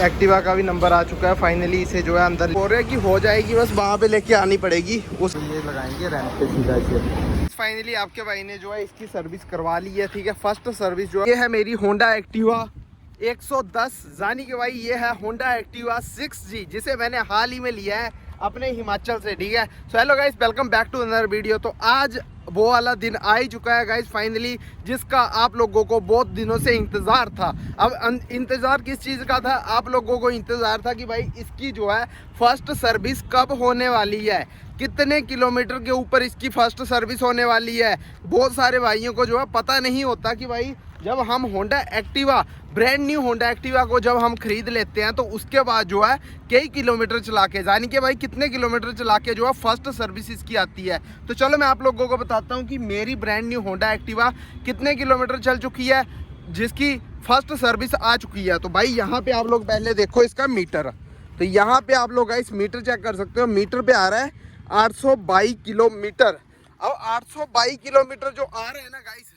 Activa का भी number आ चुका है फाइनली। इसे जो है अंदर बोल रहे हैं कि हो जाएगी, बस वहाँ पे लेके आनी पड़ेगी। उस ये लगाएंगे रैंप पे सीधा इसे। फाइनली आपके भाई ने जो है इसकी सर्विस करवा ली है, ठीक है। फर्स्ट सर्विस जो है ये है मेरी होंडा एक्टिवा 110 जानी के भाई। ये है होंडा एक्टिवा 6G जिसे मैंने हाल ही में लिया है अपने हिमाचल से, ठीक है। So hello guys, welcome back to another video. तो आज वो वाला दिन आ ही चुका है गाइस फाइनली, जिसका आप लोगों को बहुत दिनों से इंतज़ार था। अब इंतज़ार किस चीज़ का था? आप लोगों को इंतज़ार था कि भाई इसकी जो है फर्स्ट सर्विस कब होने वाली है, कितने किलोमीटर के ऊपर इसकी फर्स्ट सर्विस होने वाली है। बहुत सारे भाइयों को जो है पता नहीं होता कि भाई जब हम Honda Activa, brand new Honda Activa को जब हम खरीद लेते हैं तो उसके बाद जो है कई किलोमीटर चला के, यानी कि भाई कितने किलोमीटर चला के जो है फर्स्ट सर्विस इसकी आती है। तो चलो मैं आप लोगों को बताता हूँ कि मेरी ब्रांड न्यू होंडा एक्टिवा कितने किलोमीटर चल चुकी है जिसकी फर्स्ट सर्विस आ चुकी है। तो भाई यहाँ पे आप लोग पहले देखो इसका मीटर। तो यहाँ पे आप लोग इस मीटर चेक कर सकते हो। मीटर पे आ रहा है 822 किलोमीटर। अब 822 किलोमीटर जो आ रहे हैं ना गाइस,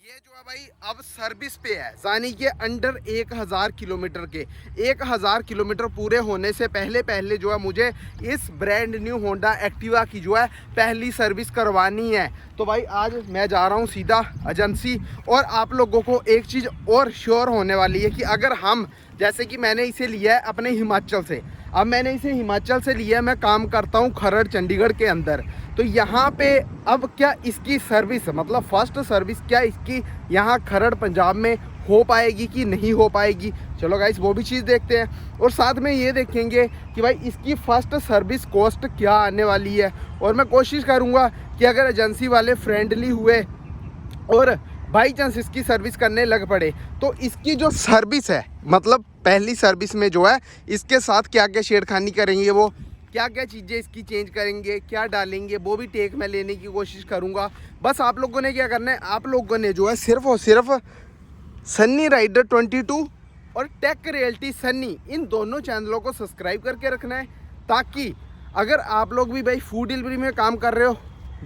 ये जो है भाई अब सर्विस पे है, यानी कि अंडर 1000 किलोमीटर के। 1000 किलोमीटर पूरे होने से पहले पहले जो है मुझे इस ब्रांड न्यू होंडा एक्टिवा की जो है पहली सर्विस करवानी है। तो भाई आज मैं जा रहा हूँ सीधा एजेंसी। और आप लोगों को एक चीज़ और श्योर होने वाली है कि अगर हम, जैसे कि मैंने इसे लिया है अपने हिमाचल से, अब मैंने इसे हिमाचल से लिया है, मैं काम करता हूँ खरड़ चंडीगढ़ के अंदर। तो यहाँ पे अब क्या इसकी सर्विस, मतलब फर्स्ट सर्विस क्या इसकी यहाँ खरड़ पंजाब में हो पाएगी कि नहीं हो पाएगी? चलो गाइस वो भी चीज़ देखते हैं। और साथ में ये देखेंगे कि भाई इसकी फ़र्स्ट सर्विस कॉस्ट क्या आने वाली है। और मैं कोशिश करूँगा कि अगर एजेंसी वाले फ्रेंडली हुए और बाई चांस इसकी सर्विस करने लग पड़े तो इसकी जो सर्विस है, मतलब पहली सर्विस में जो है इसके साथ क्या क्या छेड़खानी करेंगे, वो क्या क्या चीज़ें इसकी चेंज करेंगे, क्या डालेंगे, वो भी टेक में लेने की कोशिश करूँगा। बस आप लोगों ने क्या करना है, आप लोगों ने जो है सिर्फ और सिर्फ सन्नी राइडर 22 और टेक रियल्टी सन्नी, इन दोनों चैनलों को सब्सक्राइब करके रखना है, ताकि अगर आप लोग भी भाई फूड डिलीवरी में काम कर रहे हो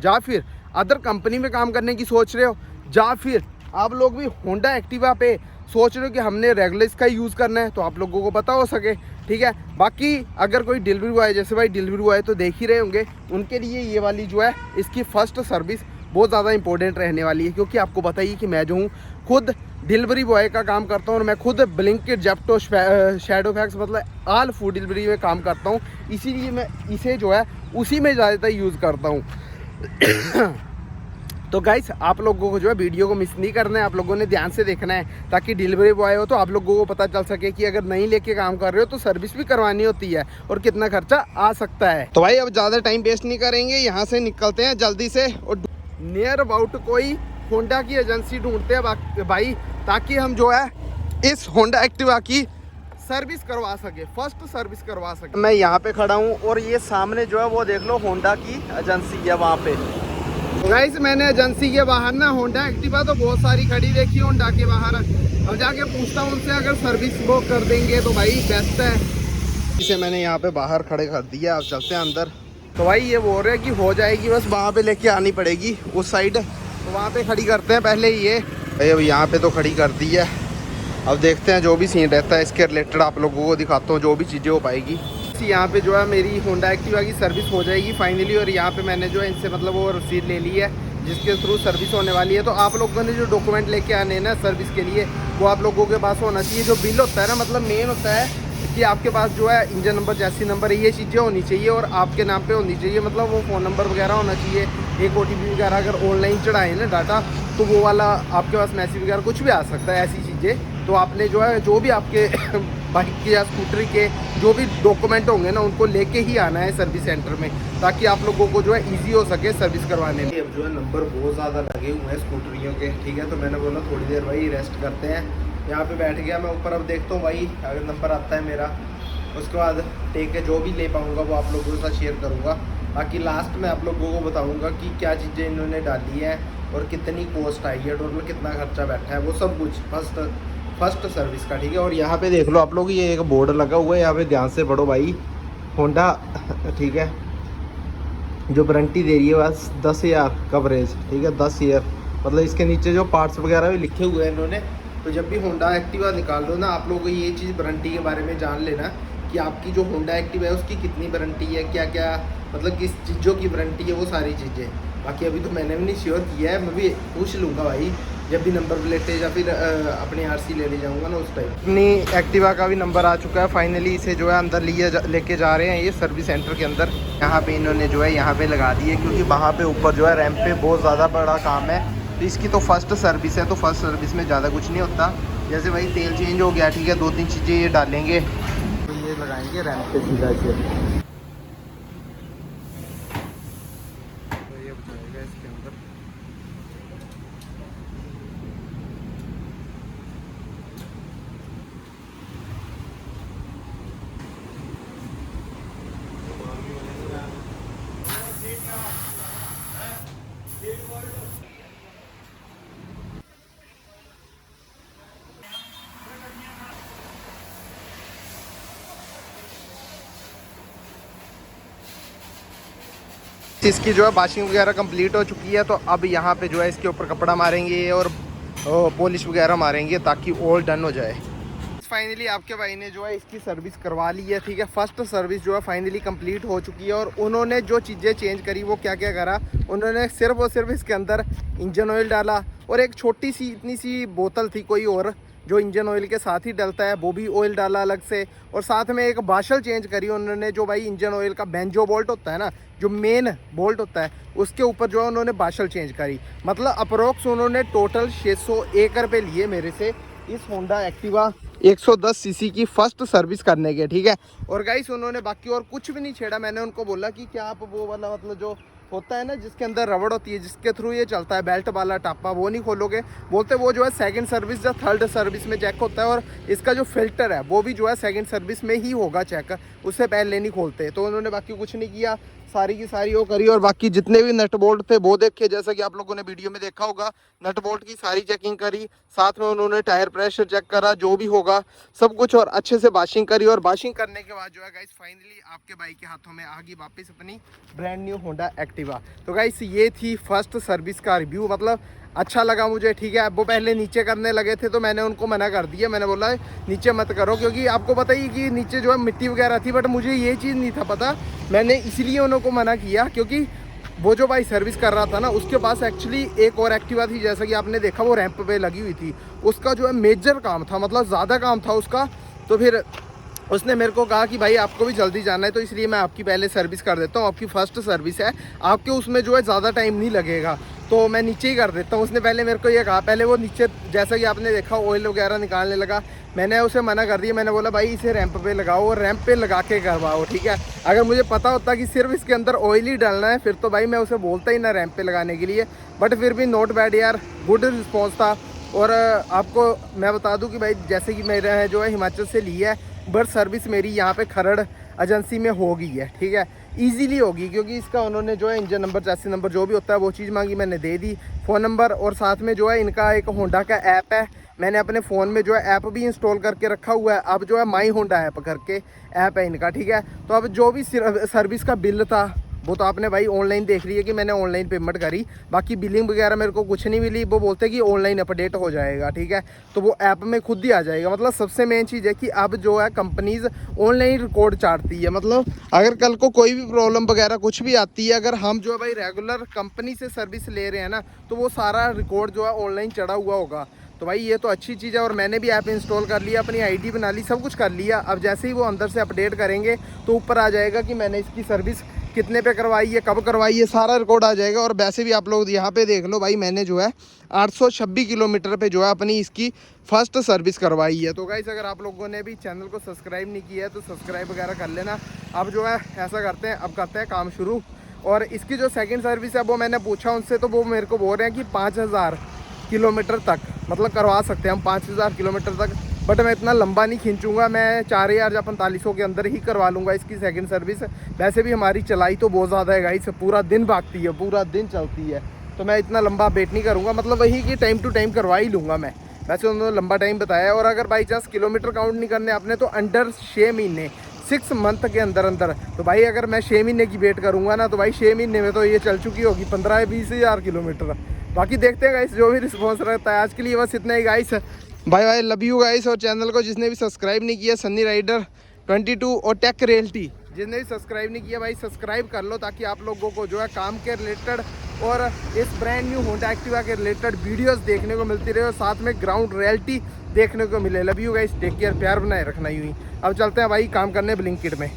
या फिर अदर कंपनी में काम करने की सोच रहे हो, या फिर आप लोग भी होंडा एक्टिवा पे सोच रहे हो कि हमने रेगुलर इसका यूज़ करना है, तो आप लोगों को पता हो सके, ठीक है। बाकी अगर कोई डिलीवरी बॉय, जैसे भाई डिलीवरी बॉय तो देख ही रहे होंगे, उनके लिए ये वाली जो है इसकी फ़र्स्ट सर्विस बहुत ज़्यादा इंपॉर्टेंट रहने वाली है। क्योंकि आपको पता ही कि मैं जो हूँ खुद डिलीवरी बॉय का काम करता हूँ और मैं खुद ब्लिंकिट, जेप्टो, शैडोफैक्स, मतलब ऑल फूड डिलीवरी में काम करता हूँ। इसीलिए मैं इसे जो है उसी में ज़्यादातर यूज़ करता हूँ। तो गाइस आप लोगों को जो है वीडियो को मिस नहीं करना है, आप लोगों ने ध्यान से देखना है, ताकि डिलीवरी बॉय हो तो आप लोगों को पता चल सके कि अगर नहीं लेके काम कर रहे हो तो सर्विस भी करवानी होती है और कितना खर्चा आ सकता है। तो भाई अब ज़्यादा टाइम वेस्ट नहीं करेंगे, यहाँ से निकलते हैं जल्दी से और नियर अबाउट कोई होंडा की एजेंसी ढूंढते हैं भाई, ताकि हम जो है इस होंडा एक्टिवा की सर्विस करवा सके, फर्स्ट सर्विस करवा सके। मैं यहाँ पे खड़ा हूँ और ये सामने जो है वो देख लो होंडा की एजेंसी है वहाँ पे। गाइस मैंने एजेंसी के बाहर ना होंडा एक्टिवा तो बहुत सारी खड़ी देखी होंडा के बाहर। अब जाके पूछता हूँ उनसे, अगर सर्विस वो कर देंगे तो भाई बेस्ट है। इसे मैंने यहाँ पे बाहर खड़े कर दिया, अब चलते हैं अंदर। तो भाई ये बोल रहे हैं कि हो जाएगी, बस वहाँ पे लेके आनी पड़ेगी उस साइड, तो वहाँ पे खड़ी करते हैं पहले। ये भाई अब यहाँ पे तो खड़ी कर दी है, अब देखते हैं जो भी सीन रहता है इसके रिलेटेड आप लोगों को दिखाता हूँ जो भी चीज़ें हो पाएगी। यहाँ पे जो है मेरी होंडा एक्टिवा की सर्विस हो जाएगी फाइनली। और यहाँ पे मैंने जो है इनसे मतलब वो रसीद ले ली है जिसके थ्रू सर्विस होने वाली है। तो आप लोगों ने जो डॉक्यूमेंट लेके आने हैं ना सर्विस के लिए, वो आप लोगों के पास होना चाहिए। जो बिल होता है ना, मतलब मेन होता है कि आपके पास जो है इंजन नंबर, चैसी नंबर, ये चीज़ें होनी चाहिए और आपके नाम पे होनी चाहिए। मतलब वो फ़ोन नंबर वगैरह होना चाहिए, एक OTP वगैरह अगर ऑनलाइन चढ़ाए ना डाटा, तो वो वाला आपके पास मैसेज वगैरह कुछ भी आ सकता है, ऐसी चीज़ें। तो आपने जो है जो भी आपके बाइक के या स्कूटर के जो भी डॉक्यूमेंट होंगे ना, उनको लेके ही आना है सर्विस सेंटर में, ताकि आप लोगों को जो है इजी हो सके सर्विस करवाने में। अब जो है नंबर बहुत ज़्यादा लगे हुए हैं स्कूटरियों के, ठीक है। तो मैंने बोला थोड़ी देर भाई रेस्ट करते हैं, यहाँ पे बैठ गया मैं ऊपर। अब देखता हूँ भाई अगर नंबर आता है मेरा, उसके बाद टेक के जो भी ले पाऊँगा वो आप लोगों के साथ शेयर करूँगा। बाकी लास्ट में आप लोगों को बताऊँगा कि क्या चीज़ें इन्होंने डाली हैं और कितनी कॉस्ट आई है, टोटल कितना खर्चा बैठा है, वो सब कुछ फर्स्ट सर्विस का, ठीक है। और यहाँ पे देख लो आप लोग, ये एक बोर्ड लगा हुआ है, यहाँ पे ध्यान से पढ़ो भाई, होंडा, ठीक है, जो वारंटी दे रही है बस 10,000 कवरेज, ठीक है, 10 ईयर। मतलब इसके नीचे जो पार्ट्स वगैरह भी लिखे हुए हैं इन्होंने, तो जब भी होंडा एक्टिवा निकाल लो ना, आप लोगों को ये चीज़ वारंटी के बारे में जान लेना कि आपकी जो होंडा एक्टिवा है उसकी कितनी वारंटी है, क्या क्या मतलब किस चीज़ों की वारंटी है, वो सारी चीज़ें। बाकी अभी तो मैंने भी नहीं श्योर किया है, मैं भी पूछ लूँगा भाई जब भी नंबर प्लेट या फिर अपने आरसी लेने जाऊँगा ना उस टाइम। अपनी एक्टिवा का भी नंबर आ चुका है फाइनली। इसे जो है अंदर लेके जा रहे हैं ये सर्विस सेंटर के अंदर। यहाँ पे इन्होंने जो है यहाँ पे लगा दी है, क्योंकि वहाँ पे ऊपर जो है रैंप पे बहुत ज़्यादा बड़ा काम है। तो इसकी तो फर्स्ट सर्विस है, तो फर्स्ट सर्विस में ज़्यादा कुछ नहीं होता। जैसे भाई तेल चेंज हो गया, ठीक है, 2-3 चीज़ें ये डालेंगे तो ये लगाएंगे रैंप पे सीधा से। तो ये बताएगा इसके अंदर। इसकी जो है वाशिंग वगैरह कंप्लीट हो चुकी है, तो अब यहाँ पे जो है इसके ऊपर कपड़ा मारेंगे और पॉलिश वगैरह मारेंगे ताकि ऑल डन हो जाए। फाइनली आपके भाई ने जो है इसकी सर्विस करवा ली है, ठीक है। फर्स्ट सर्विस जो है फाइनली कंप्लीट हो चुकी है। और उन्होंने जो चीज़ें चेंज करी वो क्या क्या करा, उन्होंने सिर्फ और सिर्फ इसके अंदर इंजन ऑयल डाला और एक छोटी सी इतनी सी बोतल थी कोई और जो इंजन ऑयल के साथ ही डलता है, वो भी ऑयल डाला अलग से। और साथ में एक बाशल चेंज करी उन्होंने, जो भाई इंजन ऑयल का बेंजो बोल्ट होता है ना, जो मेन बोल्ट होता है उसके ऊपर जो है उन्होंने बाशल चेंज करी। मतलब अप्रोक्स उन्होंने टोटल 601 रुपये लिए मेरे से इस होंडा एक्टिवा 110 सीसी की फर्स्ट सर्विस करने के, ठीक है। और गाइस उन्होंने बाकी और कुछ भी नहीं छेड़ा। मैंने उनको बोला कि क्या आप वो वाला मतलब जो होता है ना जिसके अंदर रबड़ होती है जिसके थ्रू ये चलता है बेल्ट वाला टापा, वो नहीं खोलोगे? बोलते वो जो है सेकंड सर्विस या थर्ड सर्विस में चेक होता है, और इसका जो फिल्टर है वो भी जो है सेकंड सर्विस में ही होगा चेक, उससे पहले नहीं खोलते। तो उन्होंने बाकी कुछ नहीं किया, सारी की सारी वो करी। और बाकी जितने भी नट बोल्ट थे वो देखे, जैसा कि आप लोगों ने वीडियो में देखा होगा, नट बोल्ट की सारी चेकिंग करी। साथ में उन्होंने टायर प्रेशर चेक करा, जो भी होगा सब कुछ, और अच्छे से वाशिंग करी। और वाशिंग करने के बाद जो है गाइस फाइनली आपके भाई के हाथों में आ गई वापस अपनी ब्रांड न्यू होंडा एक्टिवा। तो गाइस ये थी फर्स्ट सर्विस का रिव्यू। मतलब अच्छा लगा मुझे, ठीक है। अब वो पहले नीचे करने लगे थे तो मैंने उनको मना कर दिया, मैंने बोला नीचे मत करो, क्योंकि आपको पता ही कि नीचे जो है मिट्टी वगैरह थी। बट मुझे ये चीज़ नहीं था पता, मैंने इसलिए उनको मना किया क्योंकि वो जो भाई सर्विस कर रहा था ना उसके पास एक्चुअली एक और एक्टिवा थी, जैसा कि आपने देखा वो रैंप पे लगी हुई थी। उसका जो है मेजर काम था, मतलब ज़्यादा काम था उसका। तो फिर उसने मेरे को कहा कि भाई आपको भी जल्दी जाना है, तो इसलिए मैं आपकी पहले सर्विस कर देता हूँ, आपकी फ़र्स्ट सर्विस है, आपके उसमें जो है ज़्यादा टाइम नहीं लगेगा, तो मैं नीचे ही कर देता हूँ। उसने पहले मेरे को ये कहा, पहले वो नीचे जैसा कि आपने देखा ऑयल वगैरह निकालने लगा, मैंने उसे मना कर दिया। मैंने बोला भाई इसे रैंप पे लगाओ और रैंप पे लगा के करवाओ, ठीक है। अगर मुझे पता होता कि सिर्फ इसके अंदर ऑयल ही डालना है फिर तो भाई मैं उसे बोलता ही ना रैंप पे लगाने के लिए। बट फिर भी नॉट बैड यार, गुड रिस्पॉन्स था। और आपको मैं बता दूं कि भाई जैसे कि मेरा जो है हिमाचल से ली है, बट सर्विस मेरी यहाँ पे खरड़ एजेंसी में हो गई है, ठीक है। इजीली होगी क्योंकि इसका उन्होंने जो है इंजन नंबर, चैसी नंबर जो भी होता है वो चीज़ मांगी, मैंने दे दी, फ़ोन नंबर। और साथ में जो है इनका एक होंडा का ऐप है, मैंने अपने फ़ोन में जो है ऐप भी इंस्टॉल करके रखा हुआ है। अब जो है माई होंडा ऐप करके ऐप है इनका, ठीक है। तो अब जो भी सर्विस का बिल था वो तो आपने भाई ऑनलाइन देख लिया कि मैंने ऑनलाइन पेमेंट करी। बाकी बिलिंग वगैरह मेरे को कुछ नहीं मिली, वो बोलते कि ऑनलाइन अपडेट हो जाएगा, ठीक है। तो वो ऐप में खुद ही आ जाएगा। मतलब सबसे मेन चीज़ है कि अब जो है कंपनीज ऑनलाइन रिकॉर्ड चाटती है। मतलब अगर कल को कोई भी प्रॉब्लम वगैरह कुछ भी आती है, अगर हम जो है भाई रेगुलर कंपनी से सर्विस ले रहे हैं ना, तो वो सारा रिकॉर्ड जो है ऑनलाइन चढ़ा हुआ होगा। तो भाई ये तो अच्छी चीज़ है। और मैंने भी ऐप इंस्टॉल कर लिया, अपनी आईडी बना ली, सब कुछ कर लिया। अब जैसे ही वो अंदर से अपडेट करेंगे तो ऊपर आ जाएगा कि मैंने इसकी सर्विस कितने पे करवाई है, कब करवाई है, सारा रिकॉर्ड आ जाएगा। और वैसे भी आप लोग यहाँ पे देख लो भाई, मैंने जो है 826 किलोमीटर पे जो है अपनी इसकी फर्स्ट सर्विस करवाई है। तो गाइस अगर आप लोगों ने भी चैनल को सब्सक्राइब नहीं किया है तो सब्सक्राइब वगैरह कर लेना। अब जो है ऐसा करते हैं, अब करते हैं काम शुरू। और इसकी जो सेकेंड सर्विस है वो मैंने पूछा उनसे, तो वो मेरे को बोल रहे हैं कि 5000 किलोमीटर तक मतलब करवा सकते हैं हम, 5000 किलोमीटर तक। बट मैं इतना लंबा नहीं खींचूंगा, मैं 4000 या 4500 के अंदर ही करवा लूँगा इसकी सेकंड सर्विस। वैसे भी हमारी चलाई तो बहुत ज़्यादा है गाइस, पूरा दिन भागती है, पूरा दिन चलती है, तो मैं इतना लंबा वेट नहीं करूँगा। मतलब वही कि टाइम टू टाइम करवा ही लूँगा मैं। वैसे उन्होंने लंबा टाइम बताया। और अगर बाई चांस किलोमीटर काउंट नहीं करने आपने तो अंडर 6 महीने 6 मंथ के अंदर अंदर, तो भाई अगर मैं 6 महीने की वेट करूँगा ना तो भाई 6 महीने में तो ये चल चुकी होगी 15-20 हज़ार किलोमीटर। बाकी देखते हैं गाइस जो भी रिस्पॉन्स रहता है। आज के लिए बस इतना ही guys, bye bye, love you guys. और चैनल को जिसने भी सब्सक्राइब नहीं किया, सन्नी राइडर 22 और टेक रियल्टी, जिसने भी सब्सक्राइब नहीं किया भाई सब्सक्राइब कर लो, ताकि आप लोगों को जो है काम के रिलेटेड और इस ब्रांड न्यू होंडा एक्टिवा के रिलेटेड वीडियोस देखने को मिलती रहे और साथ में ग्राउंड रियलिटी देखने को मिले। Love you guys, take care, प्यार बनाए रखना यूँ ही। अब चलते हैं भाई काम करने ब्लिंकिट में।